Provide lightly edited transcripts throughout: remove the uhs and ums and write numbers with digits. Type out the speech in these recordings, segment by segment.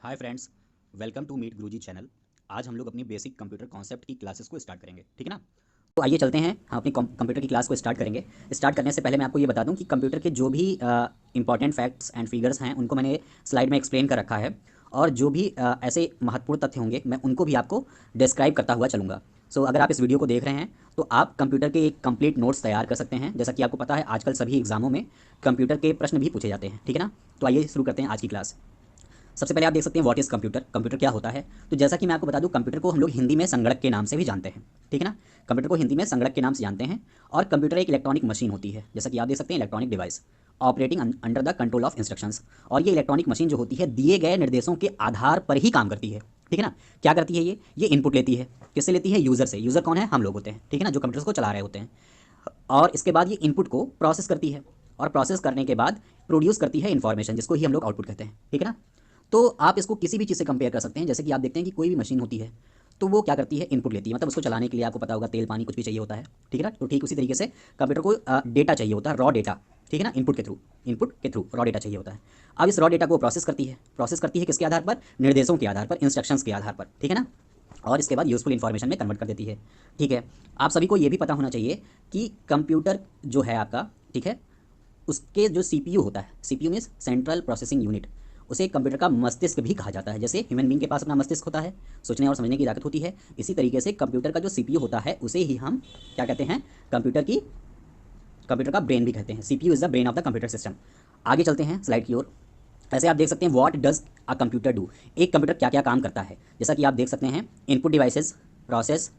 Hi friends, welcome to meet Guruji channel. आज हम लोग अपनी बेसिक कंप्यूटर कॉन्सेप्ट की क्लासेस को स्टार्ट करेंगे, ठीक है ना। तो आइए चलते हैं, हम अपनी कंप्यूटर की क्लास को स्टार्ट करेंगे। स्टार्ट करने से पहले मैं आपको ये बता दूं कि कंप्यूटर के जो भी इंपॉर्टेंट फैक्ट्स एंड फिगर्स हैं उनको मैंने स्लाइड में एक्सप्लेन कर रखा है, और जो भी ऐसे महत्वपूर्ण तथ्य होंगे मैं उनको भी आपको डिस्क्राइब करता हुआ चलूँगा। सो अगर आप इस वीडियो को देख रहे हैं तो आप कंप्यूटर के एक कंप्लीट नोट्स तैयार कर सकते हैं। जैसा कि आपको पता है आजकल सभी एग्जामों में कंप्यूटर के प्रश्न भी पूछे जाते हैं, ठीक है ना। तो आइए शुरू करते हैं आज की क्लास। सबसे पहले आप देख सकते हैं व्हाट इज़ कंप्यूटर, कंप्यूटर क्या होता है। तो जैसा कि मैं आपको बता दूं, कंप्यूटर को हम लोग हिंदी में संगणक के नाम से भी जानते हैं, ठीक है ना। कंप्यूटर को हिंदी में संगणक के नाम से जानते हैं, और कंप्यूटर एक इलेक्ट्रॉनिक मशीन होती है, जैसा कि आप देख सकते हैं electronic device operating under the control of instructions. और ये इलेक्ट्रॉनिक मशीन जो होती है दिए गए निर्देशों के आधार पर ही काम करती है, ठीक है ना। क्या करती है ये इनपुट लेती है। किससे लेती है? यूज़र से। यूज़र कौन है? हम लोग होते हैं, ठीक है ना, जो कंप्यूटर्स को चला रहे होते हैं। और इसके बाद ये इनपुट को प्रोसेस करती है, और प्रोसेस करने के बाद प्रोड्यूस करती है इन्फॉर्मेशन, जिसको ही हम लोग आउटपुट कहते हैं, ठीक है ना। तो आप इसको किसी भी चीज़ से कंपेयर कर सकते हैं। जैसे कि आप देखते हैं कि कोई भी मशीन होती है तो वो क्या करती है? इनपुट लेती है, मतलब उसको चलाने के लिए आपको पता होगा तेल पानी कुछ भी चाहिए होता है, ठीक है ना। तो ठीक उसी तरीके से कंप्यूटर को डेटा चाहिए होता है, रॉ डेटा, ठीक है ना। इनपुट के थ्रू रॉ डेटा चाहिए होता है। अब इस रॉ डेटा को प्रोसेस करती है किसके आधार पर? निर्देशों के आधार पर, इंस्ट्रक्शंस के आधार पर, ठीक है ना। और इसके बाद यूजफुल इन्फॉर्मेशन में कन्वर्ट कर देती है, ठीक है। आप सभी को ये भी पता होना चाहिए कि कंप्यूटर जो है आपका, ठीक है, उसके जो सीपीयू होता है, CPU means central processing unit, उसे कंप्यूटर का मस्तिष्क भी कहा जाता है। जैसे ह्यूमन बींग के पास अपना मस्तिष्क होता है, सोचने और समझने की ताकत होती है, इसी तरीके से कंप्यूटर का जो सीपीयू होता है उसे ही हम क्या कहते हैं? कंप्यूटर का ब्रेन भी कहते हैं। CPU is the brain of the computer system. आगे चलते हैं स्लाइड की ओर। ऐसे आप देख सकते हैं what does a computer do, एक कंप्यूटर क्या क्या काम करता है। जैसा कि आप देख सकते हैं input devices, process,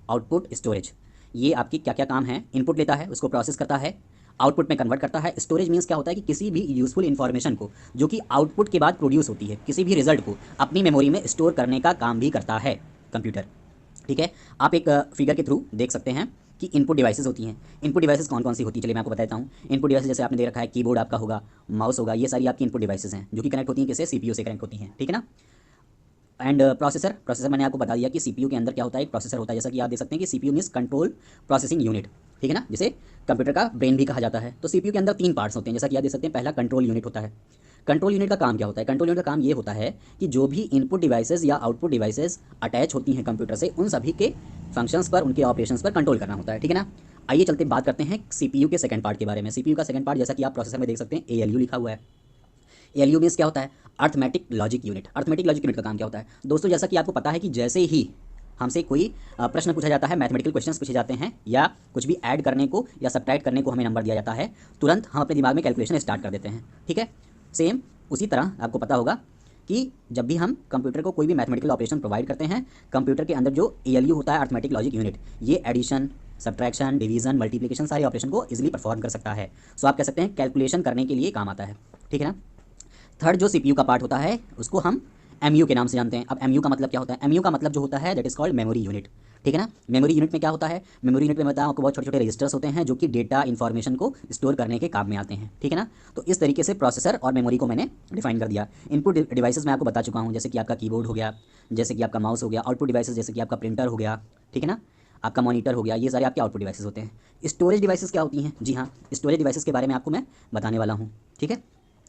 output, storage. ये आपकी क्या क्या काम है? इनपुट लेता है, उसको प्रोसेस करता है, आउटपुट में कन्वर्ट करता है। स्टोरेज मीन्स क्या होता है कि किसी भी यूजफुल इन्फॉर्मेशन को जो कि आउटपुट के बाद प्रोड्यूस होती है, किसी भी रिजल्ट को अपनी मेमोरी में स्टोर करने का काम भी करता है कंप्यूटर, ठीक है। आप एक फिगर के थ्रू देख सकते हैं कि इनपुट डिवाइसेस होती हैं। इनपुट डिवाइसेस कौन कौन सी होती है, चलिए मैं आपको बताता हूँ। इनपुट डिवाइसेस जैसे आपने देख रखा है, कीबोर्ड आपका होगा, माउस होगा, ये सारी आपकी इनपुट डिवाइसेस हैं जो कि कनेक्ट होती हैं किससे? सीपीयू से कनेक्ट होती हैं, ठीक है ना। एंड प्रोसेसर मैंने आपको बता दिया कि सीपीयू के अंदर क्या होता है, एक प्रोसेसर होता है। जैसा कि आप देख सकते हैं कि CPU means control processing unit, ठीक है ना, जिसे कंप्यूटर का ब्रेन भी कहा जाता है। तो सीपीयू के अंदर 3 पार्ट्स होते हैं, जैसा कि आप देख सकते हैं। पहला कंट्रोल यूनिट होता है। कंट्रोल यूनिट का काम क्या होता है? कंट्रोल यूनिट का काम ये होता है कि जो भी इनपुट डिवाइसेस या आउटपुट डिवाइसेस अटैच होती हैं कंप्यूटर से, उन सभी के फंक्शंस पर, उनके ऑपरेशंस पर कंट्रोल करना होता है, ठीक है ना। आइए चलते बात करते हैं सीपीयू के सेकंड पार्ट के बारे में। सीपीयू का सेकंड पार्ट, जैसा कि आप प्रोसेसर में देख सकते हैं, एएलयू लिखा हुआ है। एलयू मीन्स क्या होता है? Arithmetic logic unit. Arithmetic logic unit का काम क्या होता है दोस्तों? जैसा कि आपको पता है कि जैसे ही हमसे कोई प्रश्न पूछा जाता है, मैथमेटिकल क्वेश्चंस पूछे जाते हैं, या कुछ भी ऐड करने को या सब्ट्रैक्ट करने को हमें नंबर दिया जाता है, तुरंत हम अपने दिमाग में कैलकुलेशन स्टार्ट कर देते हैं, ठीक है। सेम उसी तरह आपको पता होगा कि जब भी हम कंप्यूटर को कोई भी मैथमेटिकल ऑपरेशन प्रोवाइड करते हैं, कंप्यूटर के अंदर जो एएलयू होता है, अर्थमेटिक लॉजिक यूनिट, ये एडिशन, सब्ट्रैक्शन, डिवीजन, मल्टीप्लिकेशन सारे ऑपरेशन को इजीली परफॉर्म कर सकता है। सो आप कह सकते हैं कैलकुलेशन करने के लिए काम आता है, ठीक है ना। थर्ड जो सीपीयू का पार्ट होता है उसको हम एमयू के नाम से जानते हैं। अब एमयू का मतलब क्या होता है? एमयू का मतलब जो होता है that is called memory unit, ठीक है ना। मेमोरी यूनिट में क्या होता है? मेमोरी यूनिट में मैं बताऊँ आपको, बहुत छोटे छोटे रजिस्टर्स होते हैं जो कि डेटा इन्फॉर्मेशन को स्टोर करने के काम में आते हैं, ठीक है ना। तो इस तरीके से प्रोसेसर और मेमोरी को मैंने डिफाइन कर दिया। इनपुट डिवाइसेस मैं आपको बता चुका हूँ, जैसे कि आपका कीबोर्ड हो गया, जैसे कि आपका माउस हो गया। आउटपुट डिवाइसेस जैसे कि आपका प्रिंटर हो गया, ठीक है ना, आपका मॉनिटर हो गया, ये सारे आपके आउटपुट डिवाइसेस होते हैं। स्टोरेज डिवाइसेस क्या होती हैं? जी हाँ, स्टोरेज डिवाइसेस के बारे में आपको मैं बताने वाला हूँ, ठीक है।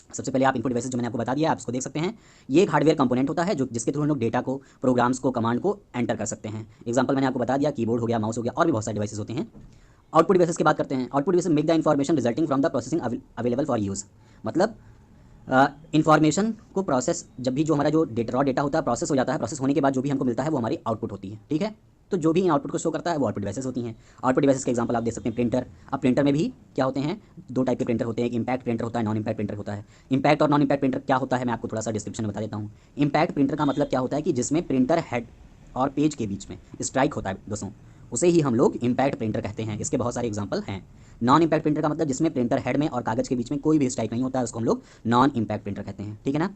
सबसे पहले आप इनपुट डिवाइसेस जो मैंने आपको बता दिया, आप इसको देख सकते हैं। ये एक हार्डवेयर कंपोनेंट होता है जो जिसके थ्रू हम लोग डेटा को, प्रोग्राम्स को, कमांड को एंटर कर सकते हैं। एग्जांपल मैंने आपको बता दिया, कीबोर्ड हो गया, माउस हो गया, और भी बहुत सारे डिवाइसेस होते हैं। आउटपुट डिवाइसेस की बात करते हैं। Output devices make the information resulting from the processing available for use. मतलब इन्फॉर्मेशन को प्रोसेस, जब भी जो हमारा जो डेटा, रॉ डेटा होता है, प्रोसेस हो जाता है, प्रोसेस होने के बाद जो भी हमको मिलता है वो हमारी आउटपुट होती है, ठीक है। तो जो भी इन आउटपुट को शो करता है वो आउटपुट डिवाइसेस होती हैं। आउटपुट डिवाइसेस के एग्जांपल आप देख सकते हैं प्रिंटर। अब प्रिंटर में भी क्या होते हैं? 2 टाइप के प्रिंटर होते हैं, एक इम्पैक्ट प्रिंटर होता है, नॉन इम्पैक्ट प्रिंटर होता है। इम्पैक्ट और नॉन इम्पैक्ट प्रिंटर क्या होता है मैं आपको थोड़ा सा डिस्क्रिप्शन में बता देता हूँ। इम्पैक्ट प्रिंटर का मतलब क्या होता है कि जिसमें प्रिंटर हेड और पेज के बीच में स्ट्राइक होता है दोस्तों, उसे ही हम लोग इम्पैक्ट प्रिंटर कहते हैं। इसके बहुत सारे एग्जांपल हैं। नॉन इम्पैक्ट प्रिंटर का मतलब जिसमें प्रिंटर हेड में और कागज़ के बीच में कोई भी स्ट्राइक नहीं होता है, उसको हम लोग नॉन इम्पैक्ट प्रिंटर कहते हैं, ठीक है ना।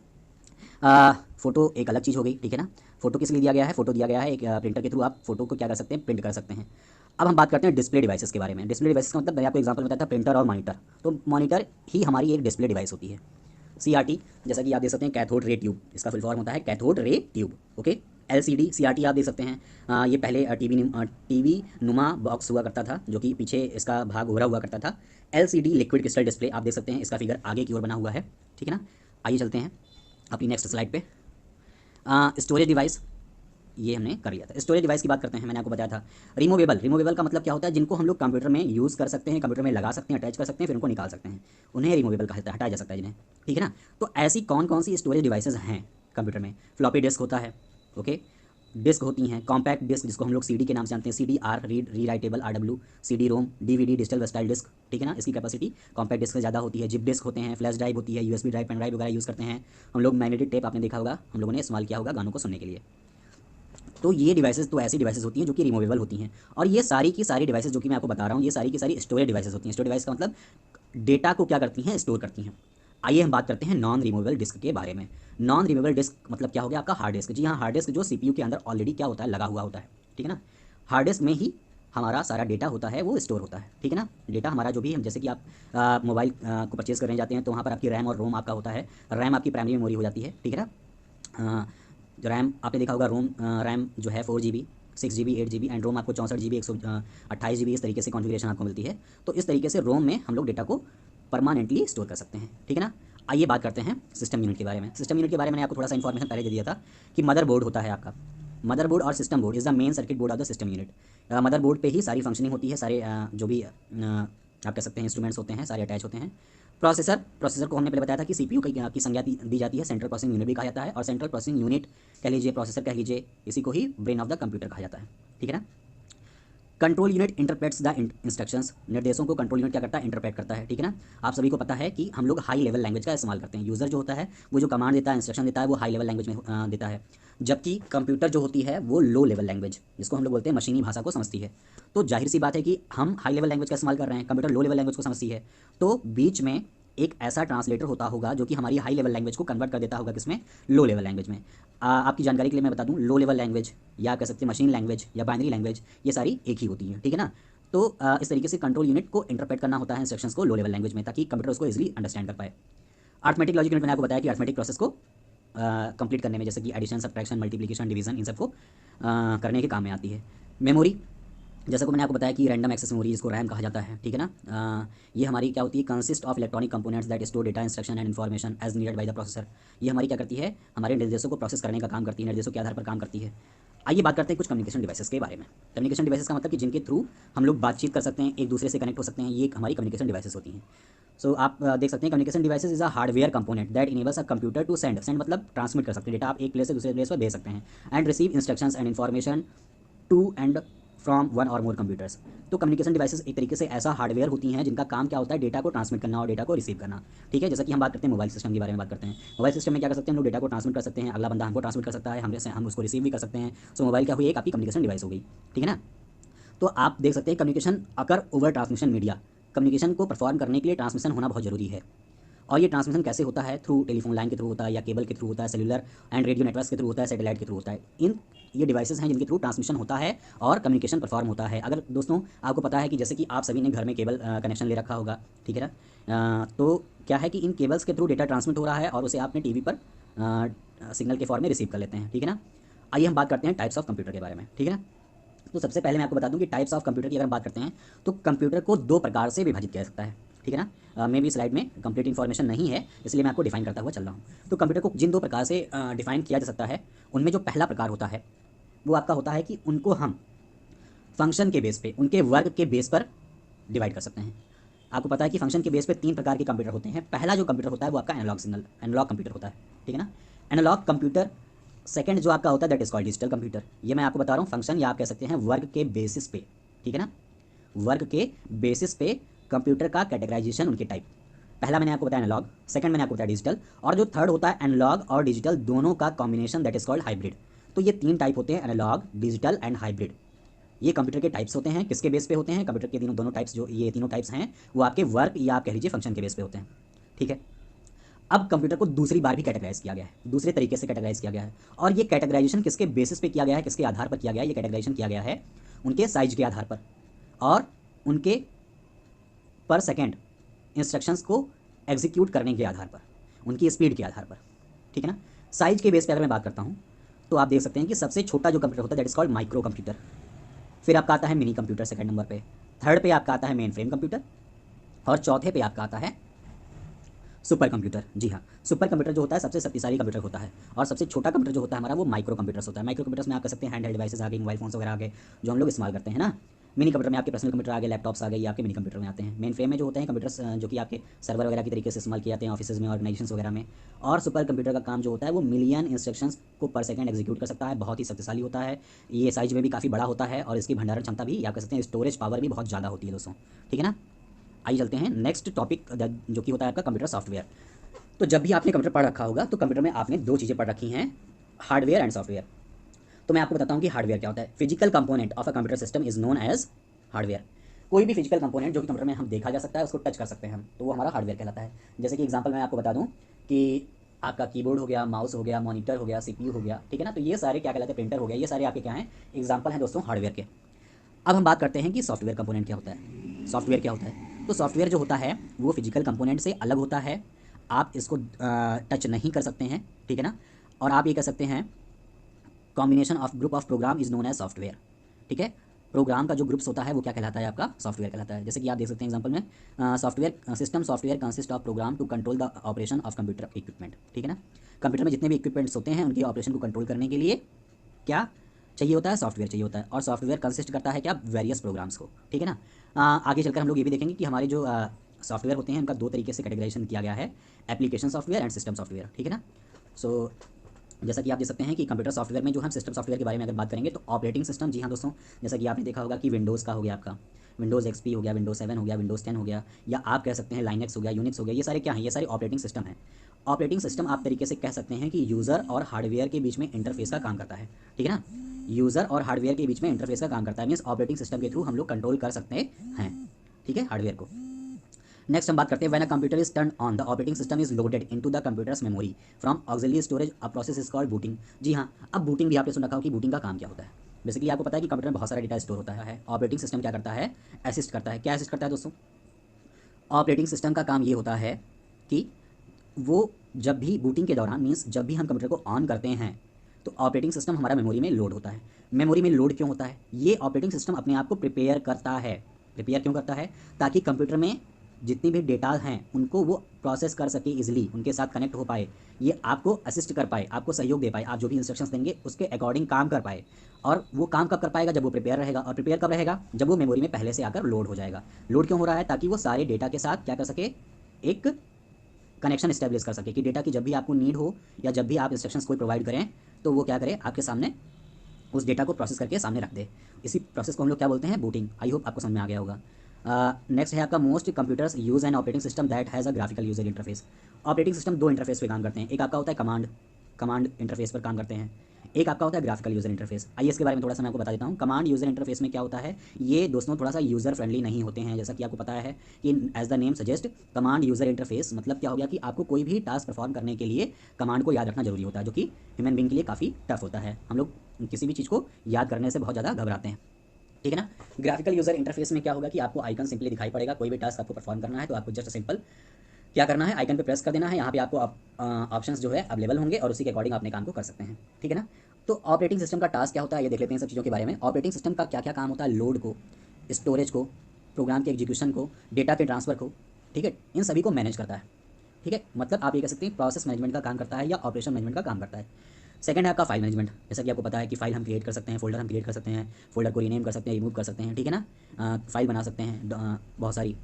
फ़ोटो एक अलग चीज़ हो गई, ठीक है ना। फ़ोटो किस लिए दिया गया है? फ़ोटो दिया गया है एक प्रिंटर के थ्रू आप फ़ोटो को क्या कर सकते हैं? प्रिंट कर सकते हैं। अब हम बात करते हैं डिस्प्ले डिवाइसेस के बारे में। डिस्प्ले डिवाइसेस का मतलब मैंने आपको एग्जांपल बताया था प्रिंटर और मॉनिटर। तो मॉनिटर ही हमारी एक डिस्प्ले डिवाइस होती है। सीआरटी, जैसा कि आप देख सकते हैं कैथोड रे ट्यूब, इसका फुल फॉर्म होता है cathode ray tube, okay. LCD, CRT आप देख सकते हैं। ये पहले टीवी नुमा बॉक्स हुआ करता था, जो कि पीछे इसका भाग गोरा हुआ करता था। एलसीडी लिक्विड क्रिस्टल डिस्प्ले आप देख सकते हैं, इसका फिगर आगे की ओर बना हुआ है, ठीक है ना। आइए चलते हैं अपनी नेक्स्ट स्लाइड पे। स्टोरेज डिवाइस ये हमने कर लिया था। स्टोरेज डिवाइस की बात करते हैं, मैंने आपको बताया था। रिमूवेबल का मतलब क्या होता है, जिनको हम लोग कंप्यूटर में यूज़ कर सकते हैं, कंप्यूटर में लगा सकते हैं, अटैच कर सकते हैं, फिर उनको निकाल सकते हैं, उन्हें रिमूवेबल कहा जाता है, हटाया जा सकता है जिन्हें, ठीक है ना। तो ऐसी कौन कौन सी स्टोरेज डिवाइसेज हैं कंप्यूटर में? फ्लॉपी डिस्क होता है, ओके, डिस्क होती हैं, कॉम्पैक्ट डिस्क जिसको हम लोग सीडी के नाम से जानते हैं, CD R read rewritable RW, CD ROM, DVD digital versatile disc, ठीक है ना, इसकी कैपेसिटी कॉम्पैक्ट डिस्क से ज़्यादा होती है। जिप डिस्क होते हैं, फ्लैश ड्राइव होती है, यूएसबी ड्राइव, पेन ड्राइव वगैरह यूज़ करते हैं हम लोग। मैग्नेटिक टेप आपने देखा होगा, हम लोगों ने इस्तेमाल किया होगा गानों को सुनने के लिए। तो ये डिवाइसेस तो ऐसी डिवाइसेस होती हैं जो कि रिमूवेबल होती हैं। और ये सारी की सारी डिवाइसेस जो कि मैं आपको बता रहा हूँ, ये सारी की सारी स्टोरेज डिवाइसेस होती हैं। स्टोरेज डिवाइस का मतलब डेटा को क्या करती हैं, स्टोर करती हैं। आइए हम बात करते हैं नॉन रिमूवेबल डिस्क के बारे में। नॉन रिमूवेबल डिस्क मतलब क्या हो गया आपका, हार्ड डिस्क। जी हाँ, हार्ड डिस्क जो सीपीयू के अंदर ऑलरेडी क्या होता है, लगा हुआ होता है, ठीक है ना। हार्ड डिस्क में ही हमारा सारा डेटा होता है, वो स्टोर होता है, ठीक है ना। डेटा हमारा जो भी हम, जैसे कि आप मोबाइल को परचेज करने जाते हैं तो वहाँ पर आपकी रैम और रोम आपका होता है। रैम आपकी प्राइमरी मेमोरी हो जाती है, ठीक है ना। जो रैम आपने देखा होगा, रैम जो है 4 GB, 6 GB, 8 GB, एंड रोम आपको 64 GB, 128 GB, इस तरीके से कॉन्फ़िगरेशन आपको मिलती है। तो इस तरीके से रोम में हम लोग डेटा को परमानेंटली स्टोर कर सकते हैं, ठीक है ना। आइए बात करते हैं सिस्टम यूनिट के बारे में। सिस्टम यूनिट के बारे में मैंने आपको थोड़ा सा इन्फॉर्मेशन पहले दे दिया था कि मदरबोर्ड होता है आपका। मदरबोर्ड और system board is the main circuit board of the system unit. Motherboard पे ही सारी फंक्शनिंग होती है, सारे जो भी आप कह सकते हैं इंस्ट्रूमेंट्स होते हैं, सारे अटैच होते हैं। प्रोसेसर को हमने पहले बताया था कि सीपीयू की संज्ञा दी जाती है, सेंट्रल प्रोसेसिंग यूनिट भी कहा जाता है। और सेंट्रल प्रोसेसिंग यूनिट कह लीजिए, प्रोसेसर कह लीजिए, इसी को ही ब्रेन ऑफ द कंप्यूटर कहा जाता है, ठीक है ना। Control unit interprets the instructions, निर्देशों को कंट्रोल यूनिट क्या करता है, इंटरप्रेट करता है, ठीक है ना। आप सभी को पता है कि हम लोग हाई लेवल लैंग्वेज का इस्तेमाल करते हैं। यूज़र जो होता है वो जो कमांड देता है, इंस्ट्रक्शन देता है, वो हाई लेवल लैंग्वेज में देता है, जबकि कंप्यूटर जो होती है वो लो लेवल लैंग्वेज, जिसको हम लोग बोलते हैं मशीनी भाषा को समझती है। तो जाहिर सी बात है कि हम हाई लेवल लैंग्वेज का इस्तेमाल कर रहे हैं, कंप्यूटर लो लेवल लैंग्वेज को समझती है, तो बीच में एक ऐसा ट्रांसलेटर होता होगा जो कि हमारी हाई लेवल लैंग्वेज को कन्वर्ट कर देता होगा किसमें, लो लेवल लैंग्वेज में। आपकी जानकारी के लिए मैं बता दूं, लो लेवल लैंग्वेज या कह सकते हैं मशीन लैंग्वेज या बाइनरी लैंग्वेज, ये सारी एक ही होती है, ठीक है ना। तो इस तरीके से कंट्रोल यूनिट को इंटरप्रेट करना होता है इंस्ट्रक्शंस को लो लेवल लैंग्वेज में, ताकि कंप्यूटर उसको इजीली अंडरस्टैंड कर पाए। अर्थमेटिक लॉजिक यूनिट मैंने आपको बताया कि अर्थमेटिक प्रोसेस को कंप्लीट करने में, जैसे कि एडिशन, सब्ट्रैक्शन, मल्टीप्लिकेशन, डिवीजन, इन सबको करने के काम में आती है। मेमोरी, जैसा को मैंने आपको बताया कि रैंडम एक्सेस मेमोरी, जिसको रैम कहा जाता है, ठीक है ना। ये हमारी क्या होती है, consist of electronic components that store data, instruction and information as needed by the processor. ये हमारी क्या करती है, हमारे निर्देशों को प्रोसेस करने का काम करती है, निर्देशों के आधार पर काम करती है। आइए बात करते हैं कुछ कम्युनिकेशन डिवाइसेस के बारे में। कम्युनिकेशन डिवाइसेस का मतलब कि जिनके थ्रू हम लोग बातचीत कर सकते हैं, एक दूसरे से कनेक्ट हो सकते हैं, ये हमारी कम्युनिकेशन डिवाइसेस होती हैं। सो आप देख सकते हैं communication devices is a hardware component that enables a computer to send मतलब ट्रांसमिट कर सकते हैं डेटा, आप एक प्लेस से दूसरे प्लेस पर भेज सकते हैं, and receive instructions and information to and from one और मोर कंप्यूटर्स। तो कम्युनिकेशन डिवाइसेस एक तरीके से ऐसा हार्डवेयर होती हैं जिनका काम क्या होता है, डेटा को ट्रांसमिट करना और डेटा को रिसीव करना, ठीक है। जैसा कि हम बात करते हैं मोबाइल सिस्टम के बारे में बात करते हैं। मोबाइल सिस्टम में क्या कर सकते हैं हम लोग, डेटा को ट्रांसमिट कर सकते हैं, अगला बंदा हमको ट्रांसमिट कर सकता है, हम उसको रिसीव भी कर सकते हैं। सो मोबाइल क्या हुई, एक आपकी कम्युनिकेशन डिवाइस हो गई, ठीक है ना। तो आप देख सकते हैं कम्युनिकेशन अकर ओवर ट्रांसमिशन मीडिया, कम्युनिकेशन को परफॉर्म करने के लिए ट्रांसमिशन होना बहुत ज़रूरी है। और ये ट्रांसमिशन कैसे होता है, थ्रू टेलीफोन लाइन के थ्रू होता है, या केबल के थ्रू होता है, सेलुलर एंड रेडियो नेटवर्क्स के थ्रू होता है, सैटेलाइट के थ्रू होता है। इन ये डिवाइसेस हैं जिनके थ्रू ट्रांसमिशन होता है और कम्युनिकेशन परफॉर्म होता है। अगर दोस्तों आपको पता है कि जैसे कि आप सभी ने घर में केबल कनेक्शन ले रखा होगा, ठीक है ना। तो क्या है कि इन केबल्स के थ्रू डेटा ट्रांसमिट हो रहा है और उसे आपने टीवी पर सिग्नल के फॉर्म में रिसीव कर लेते हैं, ठीक है ना। आइए हम बात करते हैं टाइप्स ऑफ कंप्यूटर के बारे में, ठीक है ना। तो सबसे पहले मैं आपको बता दूं कि टाइप्स ऑफ कंप्यूटर की अगर हम बात करते हैं तो कंप्यूटर को दो प्रकार से विभाजित किया जा सकता है, ठीक है ना। मे भी स्लाइड में कंप्लीट इन्फॉर्मेशन नहीं है, इसलिए मैं आपको डिफाइन करता हुआ चल रहा हूँ। तो कंप्यूटर को जिन दो प्रकार से डिफाइन किया जा सकता है, उनमें जो पहला प्रकार होता है वो आपका होता है कि उनको हम फंक्शन के बेस पे, उनके वर्ग के बेस पर डिवाइड कर सकते हैं। आपको पता है कि फंक्शन के बेस पे तीन प्रकार के कंप्यूटर होते हैं। पहला जो कंप्यूटर होता है वो आपका एनालॉग कंप्यूटर होता है, ठीक है ना, एनालॉग कंप्यूटर। सेकंड जो आपका होता है that is called digital computer. ये मैं आपको बता रहा हूँ फंक्शन, या आप कह सकते हैं वर्ग के बेसिस पे, ठीक है ना, वर्ग के बेसिस पे कंप्यूटर का कैटेगराइजेशन, उनके टाइप। पहला मैंने आपको बताया एनालॉग, सेकंड मैंने आपको बताया डिजिटल, और जो थर्ड होता है एनालॉग और डिजिटल दोनों का combination that is called hybrid. तो ये तीन टाइप होते हैं, एनालॉग, डिजिटल एंड हाइब्रिड। ये कंप्यूटर के टाइप्स होते हैं, किसके बेस पे होते हैं, कंप्यूटर के दोनों टाइप्स, जो ये तीनों टाइप्स हैं वो आपके वर्क या आप कह लीजिए फंक्शन के बेस पे होते हैं, ठीक है। अब कंप्यूटर को दूसरी बार भी कैटेगराइज किया गया है, दूसरे तरीके से कैटेगराइज किया गया है, और ये कैटेगराइजेशन किसके बेसिस पे किया गया है, किसके आधार पर किया गया है, ये कैटेगराइजेशन किया गया है उनके साइज के आधार पर और उनके पर सेकेंड इंस्ट्रक्शंस को एग्जीक्यूट करने के आधार पर, उनकी स्पीड के आधार पर, ठीक है ना। साइज के बेस पर अगर मैं बात करता हूँ तो आप देख सकते हैं कि सबसे छोटा जो कंप्यूटर होता है that is called micro computer, फिर आपका आता है मिनी कंप्यूटर सेकंड नंबर पे, थर्ड पे आपका आता है मेन फ्रेम कंप्यूटर, और चौथे पे आपका आता है सुपर कंप्यूटर, जी हाँ। सुपर कंप्यूटर जो होता है सबसे शक्तिशाली कंप्यूटर होता है, और सबसे छोटा कंप्यूटर जो होता है हमारा वो माइक्रो कंप्यूटर्स होता है। माइक्रो कंप्यूटर्स में आप कह सकते हैं हैंड हेल्ड डिवाइसेस आ गए, मोबाइल फोन्स वगैरह आ गए, जो हम लोग इस्तेमाल करते हैं ना। मिनी कंप्यूटर में आपके पर्सनल कंप्यूटर आ गए, लैपटॉप्स आ गए, ये आपके मिनी कंप्यूटर में आते हैं। मेन फ्रेम में जो होते हैं कंप्यूटर्स जो कि आपके सर्वर वगैरह की तरीके से इस्तेमाल किए जाते हैं ऑफिस में, ऑर्गेनाइजेशंस वगैरह में। और सुपर कंप्यूटर का काम जो होता है वो मिलियन इंस्ट्रक्शंस को पर सेकंड एग्जीक्यूट कर सकता है, बहुत ही शक्तिशाली होता है। ये साइज में भी काफ़ी बड़ा होता है, और इसकी भंडारण क्षमता भी, या कह सकते हैं स्टोरेज पावर भी बहुत ज़्यादा होती है दोस्तों, ठीक है ना। आइए चलते हैं नेक्स्ट टॉपिक जो कि होता है आपका कंप्यूटर सॉफ्टवेयर। तो जब भी आपने कंप्यूटर पढ़ रखा होगा तो कंप्यूटर में आपने दो चीज़ें पढ़ रखी हैं, हार्डवेयर एंड सॉफ्टवेयर। तो मैं आपको बताता हूँ कि हार्डवेयर क्या होता है। Physical component of a computer system is known as hardware. कोई भी फिजिकल कंपोनेंट जो कि कंप्यूटर में हम देखा जा सकता है, उसको टच कर सकते हैं हम, तो वो हमारा हार्डवेयर कहलाता है। जैसे कि एग्जांपल मैं आपको बता दूं कि आपका कीबोर्ड हो गया, माउस हो गया, मॉनिटर हो गया, सीपीयू हो गया, ठीक है ना। तो ये सारे क्या कहलाते हैं, प्रिंटर हो गया, ये सारे आपके क्या हैं, एग्जाम्पल हैं दोस्तों हार्डवेयर के। अब हम बात करते हैं कि सॉफ्टवेयर कंपोनेंट क्या होता है। सॉफ्टवेयर क्या होता है, तो सॉफ्टवेयर जो होता है वो फिजिकल कंपोनेंट से अलग होता है। आप इसको टच नहीं कर सकते हैं, ठीक है ना। और आप ये कह सकते हैं combination of group of program is known as software, ठीक है। प्रोग्राम का जो ग्रुप्स होता है वो क्या कहलाता है, आपका सॉफ्टवेयर कहलाता है। जैसे कि आप देख सकते हैं एग्जांपल में, software system software consist of program to control the operation of computer equipment, ठीक है ना। कंप्यूटर में जितने भी इक्विपमेंट्स होते हैं उनके ऑपरेशन को कंट्रोल करने के लिए क्या चाहिए होता है, सॉफ्टवेयर चाहिए होता है। और सॉफ्टवेयर कंसिस्ट करता है क्या, वेरियस प्रोग्राम्स को, ठीक है ना। आगे चलकर हम लोग ये भी देखेंगे कि हमारे जो सॉफ्टवेयर होते हैं उनका दो तरीके से कैटेगराइजेशन किया गया है, application software and system software, ठीक है ना। सो जैसा कि आप देख सकते हैं कि कंप्यूटर सॉफ्टवेयर में जो हम सिस्टम सॉफ्टवेयर के बारे में अगर बात करेंगे तो ऑपरेटिंग सिस्टम, जी हाँ दोस्तों, जैसा कि आपने देखा होगा कि विंडोज़ का हो गया आपका, विंडोज़ एक्सपी हो गया, विंडोज़ 7 हो गया, विंडोज़ 10 हो गया, या आप कह सकते हैं लाइनेक्स हो गया, यूनिक्स हो गया, ये सारे क्या हैं, ये सारे ऑपरेटिंग सिस्टम हैं। ऑपरेटिंग सिस्टम आप तरीके से कह सकते हैं कि यूज़र और हार्डवेयर के बीच में इंटरफेस का काम करता है, ठीक है ना। यूज़र और हार्डवेयर के बीच में इंटरफेस का काम करता है, मीन्स ऑपरेटिंग सिस्टम के थ्रू हम लोग कंट्रोल कर सकते हैं, ठीक है, हार्डवेयर को। नेक्स्ट हम बात करते हैं when a computer is turn on the operating system is loaded into the computer's memory from auxiliary storage, a process is called booting. जी हाँ, अब बूटिंग भी आपने सुन रखा हो कि बूटिंग का काम क्या होता है। बेसिकली आपको पता है कि कंप्यूटर में बहुत सारा डेटा स्टोर होता है, ऑपरेटिंग सिस्टम क्या करता है, असिस्ट करता है। क्या असिस्ट करता है दोस्तों, ऑपरेटिंग सिस्टम का काम ये होता है कि वो जब भी बूटिंग के दौरान, मीन्स जब भी हम कंप्यूटर को ऑन करते हैं तो ऑपरेटिंग सिस्टम हमारा मेमोरी में लोड होता है। मेमोरी में लोड क्यों होता है, ये ऑपरेटिंग सिस्टम अपने आप को प्रिपेयर करता है। प्रिपेयर क्यों करता है, ताकि कंप्यूटर में जितनी भी डेटा हैं उनको वो प्रोसेस कर सके इजीली, उनके साथ कनेक्ट हो पाए, ये आपको असिस्ट कर पाए, आपको सहयोग दे पाए, आप जो भी इंस्ट्रक्शंस देंगे उसके अकॉर्डिंग काम कर पाए। और वो काम कब कर पाएगा, जब वो प्रिपेयर रहेगा। और प्रिपेयर कब रहेगा, जब वो मेमोरी में पहले से आकर लोड हो जाएगा। लोड क्यों हो रहा है, ताकि वो सारे डेटा के साथ क्या कर सके, एक कनेक्शन इस्टेब्लिश कर सके, कि डेटा की जब भी आपको नीड हो या जब भी आप इंस्ट्रक्शंस कोई प्रोवाइड करें तो वो क्या करे, आपके सामने उस डेटा को प्रोसेस करके सामने रख दे। इसी प्रोसेस को हम लोग क्या बोलते हैं, बूटिंग। आई होप आपको समझ में आ गया होगा। नेक्स्ट है आपका most computers use an operating system that has a graphical user interface. Operating system दो इंटरफेस पे काम करते हैं, एक आपका होता है कमांड, कमांड इंटरफेस पर काम करते हैं, एक आपका होता है ग्राफिकल यूजर इंटरफेस। आइए इसके बारे में थोड़ा सा मैं आपको बता देता हूँ। कमांड यूजर इंटरफेस में क्या होता है, ये दोस्तों थोड़ा सा यूजर फ्रेंडली नहीं होते हैं। जैसा कि आपको पता है कि as the name suggest, command user interface मतलब क्या हो गया कि आपको कोई भी टास्क परफॉर्म करने के लिए कमांड को याद रखना जरूरी होता है, जो कि ह्यूमन बींग के लिए काफ़ी टफ होता है। हम लोग किसी भी चीज़ को याद करने से बहुत ज़्यादा घबराते हैं, ठीक है ना। ग्राफिकल यूजर इंटरफेस में क्या होगा कि आपको आइकन सिंपली दिखाई पड़ेगा। कोई भी टास्क आपको परफॉर्म करना है तो आपको जस्ट सिंपल क्या करना है, आइकन पे प्रेस कर देना है। यहाँ पे आपको ऑप्शंस जो है अवेलेबल होंगे और उसी के अकॉर्डिंग अपने काम को कर सकते हैं, ठीक है ना। तो ऑपरेटिंग सिस्टम का टास्क क्या होता है, ये देख लेते हैं सब चीज़ों के बारे में। ऑपरेटिंग सिस्टम का क्या क्या काम होता है, लोड को, स्टोरेज को, प्रोग्राम के एग्जीक्यूशन को, डेटा के ट्रांसफर को, ठीक है, इन सभी को मैनेज करता है, ठीक है। मतलब आप ये कह सकते हैं प्रोसेस मैनेजमेंट का काम करता है या ऑपरेशन मैनेजमेंट का काम करता है। सेकंड है आपका फाइल मैनेजमेंट। जैसा कि आपको पता है कि फाइल हम क्रिएट कर सकते हैं, फोल्डर हम क्रिएट कर सकते हैं, फोल्डर को रीनेम कर सकते हैं, रिमूव कर सकते हैं, ठीक है ना। फाइल बना सकते हैं बहुत सारी,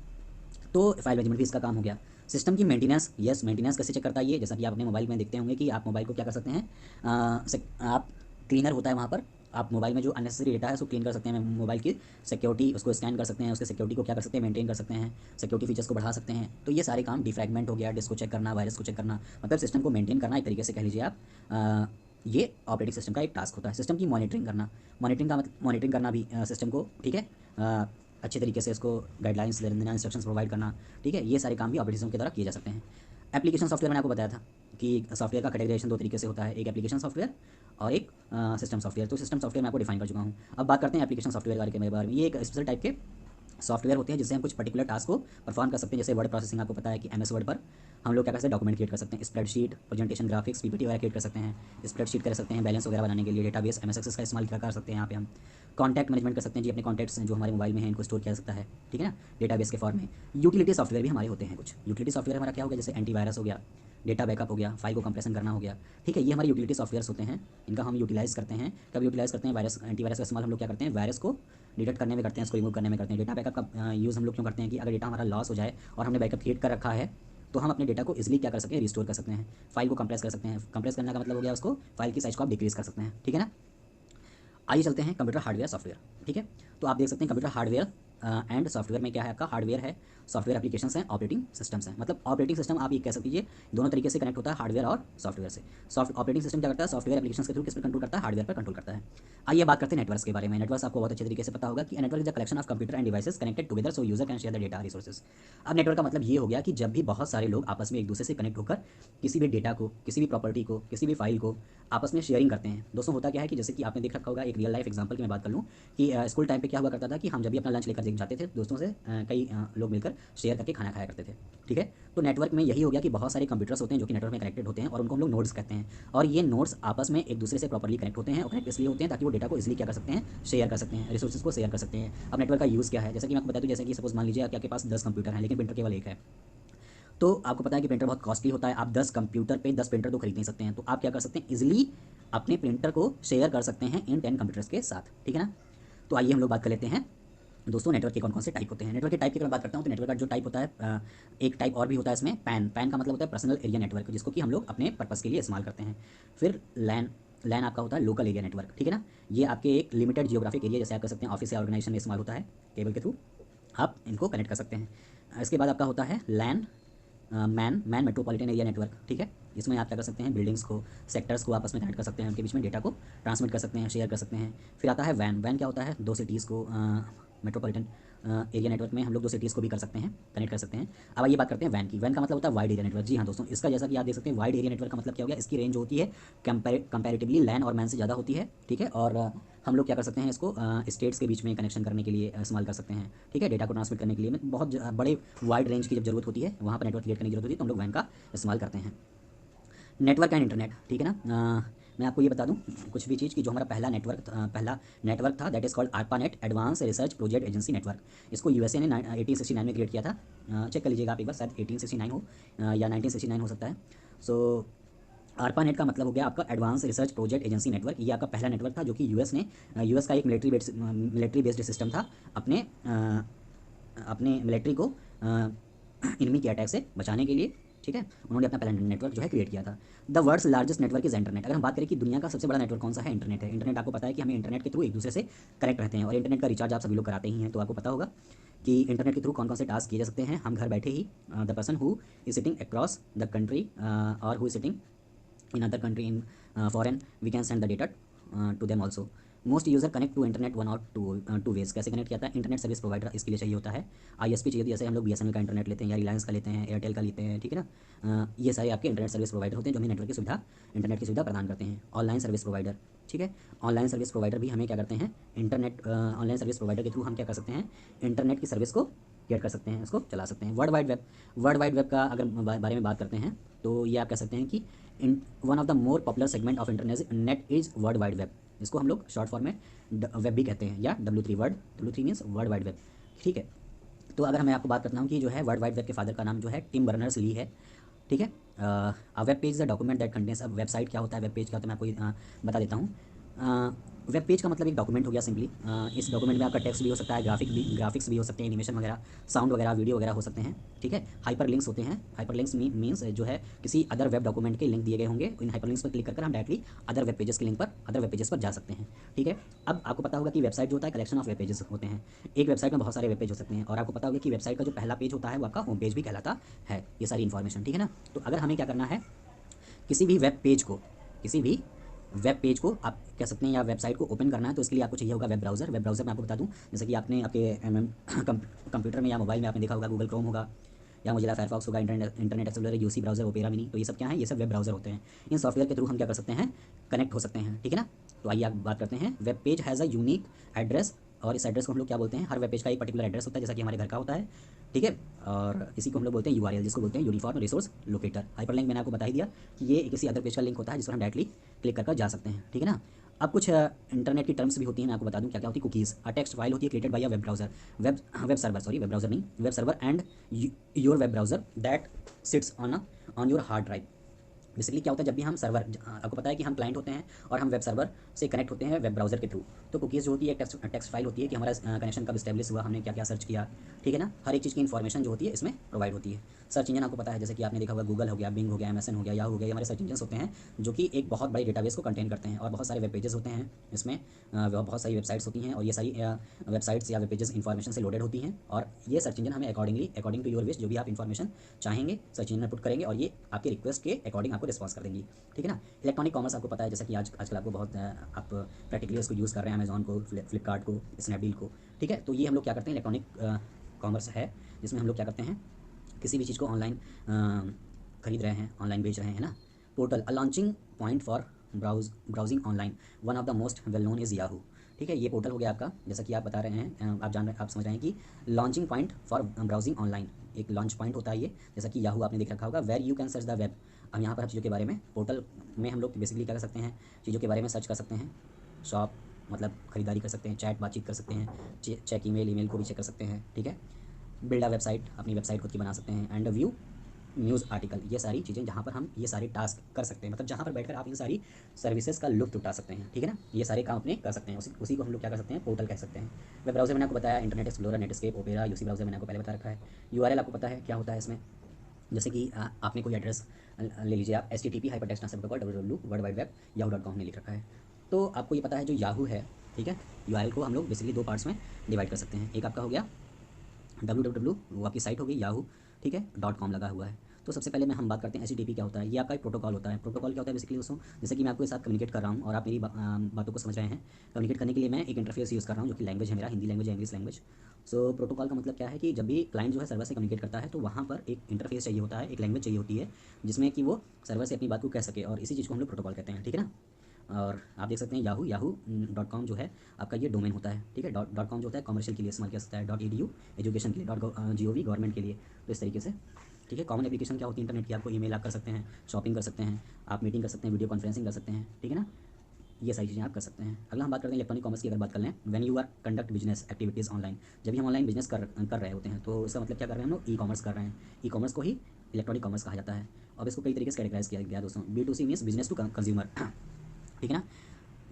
तो फाइल मैनेजमेंट भी इसका काम हो गया। सिस्टम की मेंटेनेंस, यस, मेंटेनेंस कैसे चेक करता है ये, जैसा कि आप अपने मोबाइल में देखते होंगे कि आप मोबाइल को क्या कर सकते हैं, आप क्लीनर होता है वहाँ पर, आप मोबाइल में जो अननेसेसरी डेटा है उसको क्लीन कर सकते हैं। मोबाइल की सिक्योरिटी उसको स्कैन कर सकते हैं, उसके सिक्योरिटी को क्या कर सकते हैं, मेंटेन कर सकते हैं, सिक्योरिटी फीचर्स को बढ़ा सकते हैं। तो ये सारे काम, डिफ्रैगमेंट हो गया, डिस्क को चेक करना, वायरस को चेक करना, मतलब सिस्टम को मेंटेन करना, एक तरीके से कह लीजिए आप। ये ऑपरेटिंग सिस्टम का एक टास्क होता है। सिस्टम की मॉनिटरिंग करना, मॉनिटरिंग का मतलब मॉनिटरिंग करना भी सिस्टम को, ठीक है, अच्छे तरीके से इसको गाइडलाइंस देना, इंस्ट्रक्शंस प्रोवाइड करना, ठीक है, ये सारे काम भी ऑपरेटिंग सिस्टम के द्वारा किए जा सकते हैं। एप्लीकेशन सॉफ्टवेयर मैंने आपको बताया था कि सॉफ्टवेयर का कैटेगराइजेशन दो तरीके से होता है, एक एप्लीकेशन सॉफ्टवेयर और एक सिस्टम सॉफ्टवेयर। तो सिस्टम सॉफ्टवेयर मैं आपको डिफाइन कर चुका हूँ। अब बात करते हैं एप्लीकेशन सॉफ्टवेयर के बारे में। ये एक स्पेशल टाइप के सॉफ्टवेयर होते हैं जिससे हम कुछ पर्टिकुलर टास्क को परफॉर्म कर सकते हैं। जैसे वर्ड प्रोसेसिंग, आपको पता है कि MS वर्ड पर हम लोग क्या कर सकते हैं, डॉक्यूमेंट क्रिएट कर सकते हैं, स्प्रेडशीट, प्रेजेंटेशन, ग्राफिक्स, PPT वगैरह क्रिएट कर सकते हैं, स्प्रेडशीट कर सकते हैं, बैलेंस वगैरह बनाने के लिए डेटाबेस MS एक्सेस का इस्तेमाल कर सकते हैं। यहाँ पे हम कॉन्टैक्ट मैनेजमेंट कर सकते हैं जी, अपने कॉन्टैक्ट्स जो हमारे मोबाइल में है इनको स्टोर किया जा सकता है, ठीक है ना, डेटाबेस के फॉर्म में। यूटिलिटी सॉफ्टवेयर भी हमारे होते हैं कुछ। यूटिलिटी सॉफ्टवेयर हमारा क्या हो गया, जैसे एंटीवायरस हो गया, डेटा बैकअप हो गया, फाइल को कंप्रेशन करना हो गया, ठीक है। ये हमारे यूटिलिटी सॉफ्टवेयर्स होते हैं, इनका हम यूटिलाइज़ करते हैं। कब यूटिलाइज़ करते हैं, वायरस एंटीवायरस का इस्तेमाल हम लोग क्या करते हैं, वायरस को डिटेक्ट करने में करते हैं, इसको रिमूव करने में करते हैं। डेटा बैकअप का यूज़ हम लोग क्यों करते हैं कि अगर डेटा हमारा लॉस हो जाए और हमने बैकअप क्रिएट कर रखा है तो हम अपने डेटा को इजीली क्या कर सकते हैं, रिस्टोर कर सकते हैं। फाइल को कंप्रेस कर सकते हैं। कंप्रेस करने का मतलब हो गया उसको, फाइल की साइज को आप डिक्रीज कर सकते हैं, ठीक है ना। आइए चलते हैं कंप्यूटर हार्डवेयर सॉफ्टवेयर, ठीक है। तो आप देख सकते हैं कंप्यूटर हार्डवेयर एंड सॉफ्टवेयर में क्या है, आपका हार्डवेयर है, सॉफ्टवेयर एप्लीकेशंस हैं, ऑपरेटिंग सिस्टम्स हैं। मतलब ऑपरेटिंग सिस्टम आप ये कह सकते दोनों तरीके से कनेक्ट होता है, हार्डवेयर और सॉफ्टवेयर से। ऑपरेटिंग सिस्टम क्या करता है, सॉफ्टवेयर एप्लीकेशंस के थ्रू किस पर कंट्रोल करता है, हार्डवेयर पर कंट्रोल करता है। आइए बात करते हैं नेटवर्क्स के बारे में। नेटवर्क्स आपको बहुत अच्छे तरीके से पता होगा कि network is the collection of computer end devices connected together so user can share the data resources. अब नेटवर्क का मतलब ये हो गया कि जब भी बहुत सारे लोग आपस में एक दूसरे से कनेक्ट होकर किसी भी डेटा को, किसी भी प्रॉपर्टी को, किसी भी फाइल को आपस में शेयरिंग करते हैं। दोस्तों होता क्या है कि जैसे कि आपने देख रखा होगा, एक रियल लाइफ एग्जांपल की मैं बात कर लूँ कि स्कूल टाइम पे क्या हुआ करता था कि हम जब भी अपना लंच लेकर जाते थे दोस्तों से, कई लोग मिलकर शेयर करके खाना खाया करते थे, ठीक है। तो नेटवर्क में यही हो गया कि बहुत सारे कंप्यूटर्स होते हैं जो कि नेटवर्क में कनेक्टेड होते हैं और उनको हम लोग नोड्स कहते हैं। और ये नोड्स आपस में एक दूसरे से प्रॉपर्ली कनेक्ट होते हैं और कनेक्ट इसलिए होते हैं ताकि वो डेटा को इसलिए क्या कर सकते हैं, शेयर कर सकते हैं, रिसोर्सेज को शेयर कर सकते हैं। अब नेटवर्क का यूज़ क्या है, जैसे कि मैं आपको बता दूं, जैसे कि सपोज मान लीजिए कि आपके पास 10 कंप्यूटर हैं लेकिन प्रिंटर केवल एक है। तो आपको पता है कि प्रिंटर बहुत कॉस्टली होता है, आप 10 कंप्यूटर पे 10 प्रिंटर तो खरीद नहीं सकते हैं। तो आप क्या कर सकते हैं, इजीली अपने प्रिंटर को शेयर कर सकते हैं इन 10 कंप्यूटर्स के साथ, ठीक है ना। तो आइए हम लोग बात कर लेते हैं दोस्तों नेटवर्क के कौन कौन से टाइप होते हैं। नेटवर्क के टाइप की अगर मैं बात करता हूँ तो नेटवर्क का जो टाइप होता है, एक टाइप और भी होता है इसमें, पैन का मतलब होता है पर्सनल एरिया नेटवर्क, जिसको कि हम लोग अपने पर्पस के लिए इस्तेमाल करते हैं। फिर लैन आपका होता है लोकल एरिया नेटवर्क, ठीक है ना। ये आपके एक लिमिटेड जियोग्राफिक एरिया, जैसे आप कर सकते हैं ऑफिस या ऑर्गेनाइजेशन में इस्तेमाल होता है, केबल के थ्रू आप इनको कनेक्ट कर सकते हैं। इसके बाद आपका होता है मैन मेट्रोपॉलिटन एरिया नेटवर्क, ठीक है। इसमें आप क्या कर सकते हैं, बिल्डिंग्स को, सेक्टर्स को आपस में कनेक्ट कर सकते हैं, उनके बीच में डेटा को ट्रांसमिट कर सकते हैं, शेयर कर सकते हैं। फिर आता है वैन क्या होता है, दो सिटीज़ को, मेट्रोपॉलिटन एरिया नेटवर्क में हम लोग दो सिटीज़ को भी कर सकते हैं, कनेक्ट कर सकते हैं। अब आइए बात करते हैं वैन की। वैन का मतलब होता है वाइड एरिया नेटवर्क। जी हाँ दोस्तों, इसका जैसा कि आप देख सकते हैं वाइड एरिया नेटवर्क का मतलब क्या हो गया, इसकी रेंज होती है कंपैरेटिवली लैन और मैन से ज़्यादा होती है, ठीक है। और हम लोग क्या कर सकते हैं, इसको स्टेट्स के बीच में कनेक्शन करने के लिए इस्तेमाल कर सकते हैं, ठीक है। डेटा को ट्रांसमिट करने के लिए बहुत बड़े वाइड रेंज की जब जरूरत होती है, वहाँ पर नेटवर्क क्रिएट करने की जरूरत होती है तो हम लोग वैन का इस्तेमाल करते हैं। नेटवर्क एंड इंटरनेट, ठीक है ना। मैं आपको ये बता दूं कुछ भी चीज़ कि जो हमारा पहला नेटवर्क था that is called ARPANET, advance research project agency network. इसको USA ने 1869 में क्रिएट किया था। चेक कर लीजिएगा आप एक बार, शायद 1869 हो या 1969 हो सकता है। सो ARPANET का मतलब हो गया आपका advance research project agency network. ये आपका पहला नेटवर्क था जो कि यूएस का एक मिलिट्री बेस्ड सिस्टम था, अपने मिलिट्री को इनमी के अटैक से बचाने के लिए, ठीक है। उन्होंने अपना पहला नेटवर्क जो है क्रिएट किया था। The world's largest network is internet. अगर हम बात करें कि दुनिया का सबसे बड़ा नेटवर्क कौन सा है, इंटरनेट है। इंटरनेट आपको पता है कि हमें इंटरनेट के थ्रू एक दूसरे से कनेक्ट रहते हैं और इंटरनेट का रिचार्ज आप सभी लोग कराते ही हैं, तो आपको पता होगा कि इंटरनेट के थ्रू कौन कौन से टास्क किए जा सकते हैं। हम घर बैठे ही the person who is sitting across the country और who is sitting in other country in foreign, we can send the data to them also. Most user connect to internet one और टू वेज। कैसे connect किया था, internet service provider इसके लिए चाहिए होता है। ISP चाहिए, जैसे हम लोग BSNL का इंटरनेट लेते हैं या रिलायंस का लेते हैं, एयरटेल का लेते हैं, ठीक है ना। ये सारे आपके इंटरनेट सर्विस प्रोवाइडर होते हैं जो हमें इंटरनेट की सुविधा प्रदान करते हैं। ऑनलाइन सर्विस प्रोवाइडर, ठीक है। ऑनलाइन सर्विस प्रोवाइडर भी हमें क्या करते हैं, ऑनलाइन सर्विस प्रोवाइडर के थ्रू हम क्या कर सकते हैं, इंटरनेट की सर्विस को क्रिएट कर सकते हैं, उसको चला सकते हैं। वर्ल्ड वाइड वेब का अगर बारे में बात करते हैं तो ये आप कह सकते हैं कि one of the more popular segment of internet is world wide web. इसको हम लोग शॉर्ट फॉर्म में वेब भी कहते हैं, या W3 means world wide web, ठीक है। तो अगर मैं आपको बात करता हूँ कि जो है वर्ल्ड वाइड वेब के फादर का नाम जो है टिम बर्नर्स-ली है, ठीक है। Web page the document that contains. अब वेबसाइट क्या होता है, वेब पेज क्या होता है, मैं आपको बता देता हूँ। वेब पेज का मतलब एक डॉक्यूमेंट हो गया सिंपली। इस डॉक्यूमेंट में आपका टेक्स्ट भी हो सकता है, ग्राफिक्स भी हो सकते हैं, एनिमेशन वगैरह, साउंड वगैरह, वीडियो वगैरह हो सकते हैं, ठीक है। हाइपर लिंक्स होते हैं। हाइपर लिंक्स मीन्स जो है किसी अदर वेब डॉक्यूमेंट के लिंक दिए गए होंगे, इन हाइपर लिंक्स पर क्लिक कर हम डायरेक्टली अदर वेब पेजेस पर जा सकते हैं, ठीक है। अब आपको पता होगा कि वेबसाइट जो होता है कलेक्शन ऑफ वेब पेजेस होते हैं। एक वेबसाइट में बहुत सारे वेब पेज हो सकते हैं और आपको पता होगा कि वेबसाइट का जो पहला पेज होता है वो आपका होम पेज भी कहलाता है। ये सारी इन्फॉर्मेशन, ठीक है ना। तो अगर हमें क्या करना है, किसी भी वेब पेज को आप कह सकते हैं या वेबसाइट को ओपन करना है, तो इसके लिए आपको चाहिए होगा वेब ब्राउज़र। वेब ब्राउज़र मैं आपको बता दूं, जैसे कि आपने आपके कंप्यूटर में या मोबाइल में आपने देखा होगा गूगल क्रोम होगा या मोजिला फायरफॉक्स होगा, internet explorer, UC browser, opera mini, तो ये सब क्या है, ये सब वेब ब्राउज़र होते हैं। इन सॉफ्टवेयर के थ्रू हम क्या कर सकते हैं, कनेक्ट हो सकते हैं, ठीक है ना। तो आइए आप बात करते हैं। Web page has a unique address और इस एड्रेस को हम लोग क्या बोलते हैं, हर वेब पेज का एक पर्टिकुलर एड्रेस होता है, जैसा कि हमारे घर का होता है, ठीक है। और इसी को हम लोग बोलते हैं यूआरएल, जिसको बोलते हैं यूनिफॉर्म रिसोर्स लोकेटर। हाइपरलिंक मैंने आपको बता ही दिया कि ये किसी अदर पेज का लिंक होता है जिस पर हम डायरेक्टली क्लिक कर जा सकते हैं, ठीक है ना। अब कुछ इंटरनेट की टर्म्स भी होती हैं, मैं आपको बता दूं क्या क्या होती है। कुकीज़, अ टेक्स्ट फाइल होती है created by a web browser, web server, sorry web browser नहीं, web server and your web browser that sits on your hard drive. Basically क्या होता है, जब भी हम सर्वर, आपको पता है कि हम क्लाइंट होते हैं और हम वेब सर्वर से कनेक्ट होते हैं वेब ब्राउजर के थ्रू। तो कुकीज़ जो होती है टेक्स्ट फाइल होती है कि हमारा कनेक्शन कब इस्टेब्लिश हुआ, हमने क्या क्या सर्च किया, ठीक है ना। हर एक चीज़ की इन्फॉर्मेशन जो होती है इसमें प्रोवाइड होती है। सर्च इंजन आपको पता है, जैसे कि आपने देखा होगा गूगल हो गया, बिंग हो गया, एमएसएन हो गया, याहू हो गया, ये हमारे सर्च इंजन होते हैं जो कि एक बहुत बड़े डेटाबेस को कंटेन करते हैं और बहुत सारे वेब पेजेस होते हैं इसमें, बहुत सारी वेबसाइट्स होती हैं और ये सारी वेबसाइट्स या वेब पेजेस इन्फॉर्मेशन से लोडेड होती हैं। और ये सर्च इंजन हमें अकॉर्डिंग टू योर विश जो भी आप इन्फॉर्मेशन चाहेंगे सर्च इंजन में पुट करेंगे और ये आपके रिक्वेस्ट के अकॉर्डिंग आपको रिस्पॉन्स कर देंगी, ठीक है ना। इलेक्ट्रॉनिक कॉमर्स आपको पता है, जैसा कि आजकल आपको बहुत आप प्रैक्टिकली उसको यूज़ कर रहे हैं, अमेजॉन को, फ्लिपकार्ट को, स्नैपडील को, ठीक है। तो ये हम लोग क्या करते हैं, इलेक्ट्रॉनिक कॉमर्स है जिसमें हम लोग क्या करते हैं, किसी भी चीज़ को ऑनलाइन खरीद रहे हैं, ऑनलाइन बेच रहे हैं ना। Portal, a launching point for browsing online, one of the most well known is Yahoo, ठीक है। ये पोर्टल हो गया आपका, जैसा कि आप बता रहे हैं, आप जान रहे, आप समझ रहे हैं कि launching point for browsing online, एक लॉन्च पॉइंट होता है ये, जैसा कि याहू आपने देख रखा होगा, where you can search the web. अब यहाँ पर हम चीज़ों के बारे में, पोर्टल में हम लोग बेसिकली क्या कर सकते हैं, चीज़ों के बारे में सर्च कर सकते हैं, शॉप मतलब खरीदारी कर सकते हैं, चैट बातचीत कर सकते हैं, चेक ईमेल को भी चेक कर सकते हैं, ठीक है। बिल्ड अ वेबसाइट, अपनी वेबसाइट खुद की बना सकते हैं, एंड व्यू न्यूज़ आर्टिकल, ये सारी चीज़ें जहाँ पर हम ये सारे टास्क कर सकते हैं, मतलब जहाँ पर बैठकर आप इन सारी सर्विसेज का लुत्फ उठा सकते हैं, ठीक है ना। ये सारे काम अपने कर सकते हैं, उसी को हम लोग क्या कर सकते हैं, पोर्टल कह सकते हैं। वेब ब्राउजर मैंने आपको बताया, internet explorer, Netscape, opera, UC browser मैंने आपको पहले बता रखा है। यूआरएल आपको पता है क्या होता है इसमें, जैसे कि आपने कोई एड्रेस ले लीजिए आप, HTTP www.world-wide-web-yahoo.com ने लिख रखा है, तो आपको ये पता है जो याहू है, ठीक है। यूआरएल को हम लोग बेसिकली दो पार्ट्स में डिवाइड कर सकते हैं। एक आपका हो गया www, वो आपकी साइट होगी याहू, ठीक है, .com लगा हुआ है। तो सबसे पहले हम बात करते हैं HTTP क्या होता है। ये आपका एक प्रोटोकॉल होता है। प्रोटोकॉल क्या होता है बेसिकली दोस्तों, जैसे कि मैं आपके साथ कम्युनिकेट कर रहा हूँ और आप मेरी बातों को समझ रहे हैं। कम्युनिकेट करने के लिए मैं एक इंटरफेस यूज़ कर रहा हूँ, जो कि लैंग्वेज है मेरा, हिंदी लैंग्वेज या इंग्लिश लैंग्वेज। सो प्रोटोकॉल का मतलब क्या है कि जब भी क्लाइंट जो है सर्वर से कम्युनिकेट करता है तो वहाँ पर एक इंटरफेस चाहिए होता है, एक लैंग्वेज चाहिए होती है जिसमें कि वो सर्वर से अपनी बात को कह सके, और इसी चीज़ को हम लोग प्रोटोकॉल कहते हैं, ठीक है ना। और आप देख सकते हैं याहू.com जो है आपका ये डोमेन होता है, ठीक है। डॉट कॉम जो होता है कमर्शियल के लिए इस्तेमाल किया जाता है, .edu एजुकेशन के लिए, .gov गवर्नमेंट के लिए। तो इस तरीके से, ठीक है। कॉमन एप्लीकेशन क्या होती है इंटरनेट की, आपको ईमेल आप कर सकते हैं, शॉपिंग कर सकते हैं, आप मीटिंग कर सकते हैं, वीडियो कॉन्फ्रेंसिंग कर सकते हैं, ठीक है ना। ये सारी चीज़ें आप कर सकते हैं। अगला हम बात करते हैं इलेक्ट्रॉनिक कॉमर्स की। अगर बात कर लें, when you are conduct business activities online, जब भी हम ऑनलाइन बिजनेस कर रहे होते हैं तो इसका मतलब क्या कर रहे हैं हम लोग, ई कॉमर्स कर रहे हैं। ई कॉमर्स को ही इलेक्ट्रॉनिक कॉमर्स कहा जाता है। अब इसको कई तरीके से कैटेगराइज किया गया दोस्तों। B2C means business to consumer, ठीक है ना।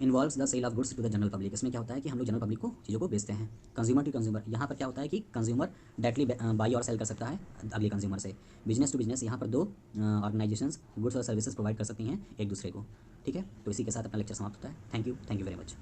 Involves the sale of goods to the general public, इसमें क्या होता है कि हम लोग जनरल पब्लिक को चीज़ों को बेचते हैं। कंज्यूमर टू कंज्यूमर, यहाँ पर क्या होता है कि कंज्यूमर डायरेक्टली बाई और सेल कर सकता है अगले कंज्यूमर से। बिजनेस टू बिजनेस, यहाँ पर दो ऑर्गेनाइजेशंस गुड्स और सर्विसेज प्रोवाइड कर सकती हैं एक दूसरे को, ठीक है। तो इसी के साथ अपना लेक्चर समाप्त होता है। Thank you very much.